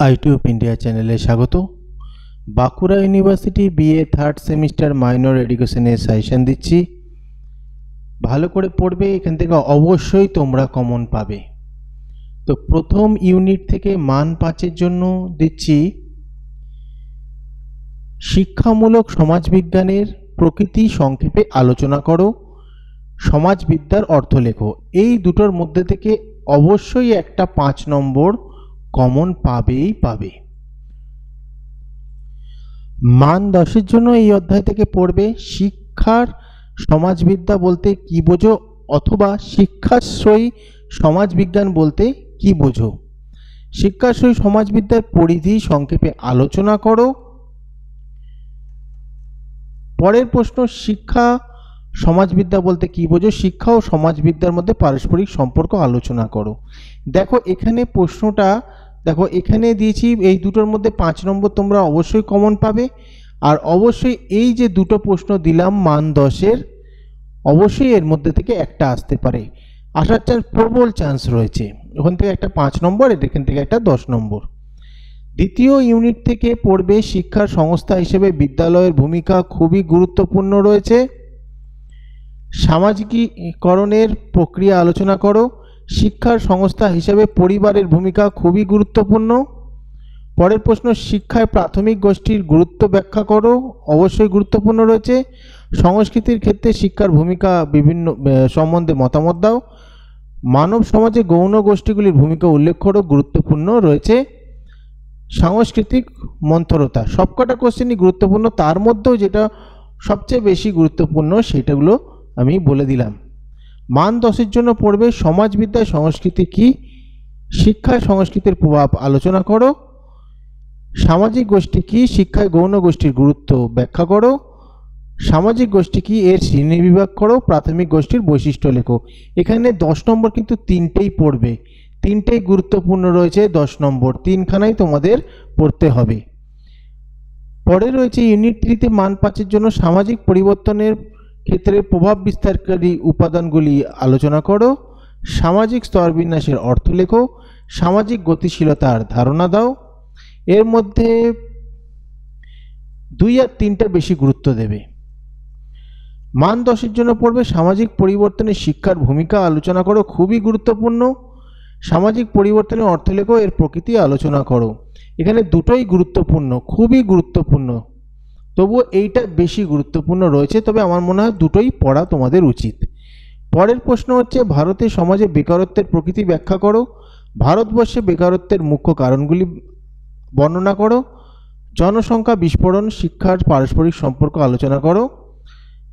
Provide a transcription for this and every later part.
আইটিউব India চ্যানেলে স্বাগত। Bankura university BA third semester minor এডুকেশনের সাজেশন দিচ্ছি, ভালো করে পড়বে, এখান থেকে অবশ্যই তোমরা কমন পাবে। তো প্রথম ইউনিট থেকে মান 5-এর জন্য দিচ্ছি শিক্ষামূলক সমাজবিজ্ঞানের প্রকৃতি সংক্ষেপে আলোচনা করো, সমাজবিদ্যার অর্থ লেখো। এই দুটোর মধ্যে থেকে অবশ্যই একটা 5 নম্বর কমন পাবেই পাবে। মান 10-এর জন্য এই অধ্যায় থেকে পড়বে শিক্ষার সমাজবিদ্যা বলতে কি বোঝো, অথবা শিক্ষাশ্রয়ী সমাজবিজ্ঞান বলতে কি বোঝো। শিক্ষাশ্রয়ী সমাজবিদ্যার পরিধি সংক্ষেপে আলোচনা করো। পরের প্রশ্ন, শিক্ষা সমাজবিদ্যা বলতে কি বোঝো, শিক্ষা ও সমাজবিদ্যার মধ্যে পারস্পরিক সম্পর্ক আলোচনা করো। দেখো এখানে প্রশ্নটা দেখো এখানে দিয়েছি, এই দুটোর মধ্যে 5 নম্বর তোমরা অবশ্যই কমন পাবে। আর অবশ্যই এই যে দুটো প্রশ্ন দিলাম মান 10-এর, অবশ্যই এর মধ্যে থেকে একটা আসতে পারে, আসার প্রবল চান্স রয়েছে। ওখান থেকে একটা 5 নম্বর, এখান থেকে একটা 10 নম্বর। দ্বিতীয় ইউনিট থেকে পড়বে শিক্ষার সংস্থা হিসেবে বিদ্যালয়ের ভূমিকা খুবই গুরুত্বপূর্ণ রয়েছে। সামাজিকীকরণের প্রক্রিয়া আলোচনা করো। শিক্ষার সংস্থা হিসেবে পরিবারের ভূমিকা খুবই গুরুত্বপূর্ণ। পরের প্রশ্ন, শিক্ষায় প্রাথমিক গোষ্ঠীর গুরুত্ব ব্যাখ্যা করো। অবশ্যই গুরুত্বপূর্ণ রয়েছে। সংস্কৃতির ক্ষেত্রে শিক্ষার ভূমিকা বিভিন্ন সম্বন্ধে মতামত দাও। মানব সমাজে গৌণ গোষ্ঠীগুলির ভূমিকা উল্লেখ করো, গুরুত্বপূর্ণ রয়েছে। সাংস্কৃতিক মন্থরতা, সবকটা কোশ্চেনই গুরুত্বপূর্ণ, তার মধ্যেও যেটা সবচেয়ে বেশি গুরুত্বপূর্ণ সেটাগুলো আমি বলে দিলাম। মান 10-এর জন্য পড়বে সমাজবিদ্যায় সংস্কৃতি কি, শিক্ষায় সংস্কৃতির প্রভাব আলোচনা করো। সামাজিক গোষ্ঠী কি, শিক্ষায় গৌণ গোষ্ঠীর গুরুত্ব ব্যাখ্যা করো। সামাজিক গোষ্ঠী কি, এর শ্রেণীবিভাগ করো। প্রাথমিক গোষ্ঠীর বৈশিষ্ট্য লেখো। এখানে 10 নম্বর কিন্তু তিনটেই পড়বে, তিনটেই গুরুত্বপূর্ণ রয়েছে। 10 নম্বর তিনখানাই তোমাদের পড়তে হবে। পরে রয়েছে ইউনিট 3-তে মান 5-এর জন্য সামাজিক পরিবর্তনের ক্ষেত্রে প্রভাব বিস্তারকারী উপাদানগুলি আলোচনা করো। সামাজিক স্তরবিন্যাসের অর্থ লেখো। সামাজিক গতিশীলতার ধারণা দাও। এর মধ্যে 2 আর 3টা বেশি গুরুত্ব দেবে। মান 10-এর জন্য পড়বে সামাজিক পরিবর্তনে শিক্ষার ভূমিকা আলোচনা করো, খুবই গুরুত্বপূর্ণ। সামাজিক পরিবর্তনের অর্থ লেখো, এর প্রকৃতি আলোচনা করো। এখানে দুটোই গুরুত্বপূর্ণ, খুবই গুরুত্বপূর্ণ, তবুও এইটা বেশি গুরুত্বপূর্ণ রয়েছে, তবে আমার মনে হয় দুটোই পড়া তোমাদের উচিত। পরের প্রশ্ন হচ্ছে ভারতের সমাজে বেকারত্বের প্রকৃতি ব্যাখ্যা করো। ভারতবর্ষে বেকারত্বের মুখ্য কারণগুলি বর্ণনা করো। জনসংখ্যা বিস্ফোরণ শিক্ষার পারস্পরিক সম্পর্ক আলোচনা করো।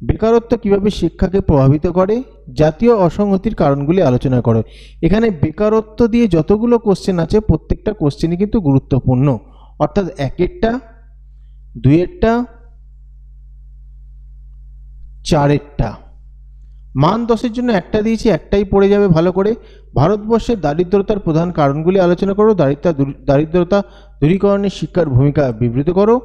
বেকারত্ব কিভাবে শিক্ষাকে প্রভাবিত করে। জাতীয় অসংহতির কারণগুলি আলোচনা করো। এখানে বেকারত্ব দিয়ে যতগুলো কোশ্চেন আছে প্রত্যেকটা কোশ্চেনই কিন্তু গুরুত্বপূর্ণ, অর্থাৎ 1-এরটা, 2-এরটা, 4-এরটা। মান 10-এর জন্য একটা দিয়েছি, একটাই পড়ে যাবে ভালো করে। ভারতবর্ষের দারিদ্রতার প্রধান কারণগুলি আলোচনা করো। দারিদ্রতা দূরীকরণে শিক্ষার ভূমিকা বিবৃত করো,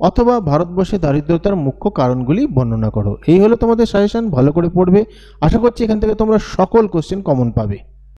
অথবা ভারতবর্ষে দারিদ্রতার মুখ্য কারণগুলি বর্ণনা করো। এই হলো তোমাদের সাজেশন, ভালো করে পড়বে। আশা করছি এখান থেকে তোমরা সকল কোশ্চেন কমন পাবে।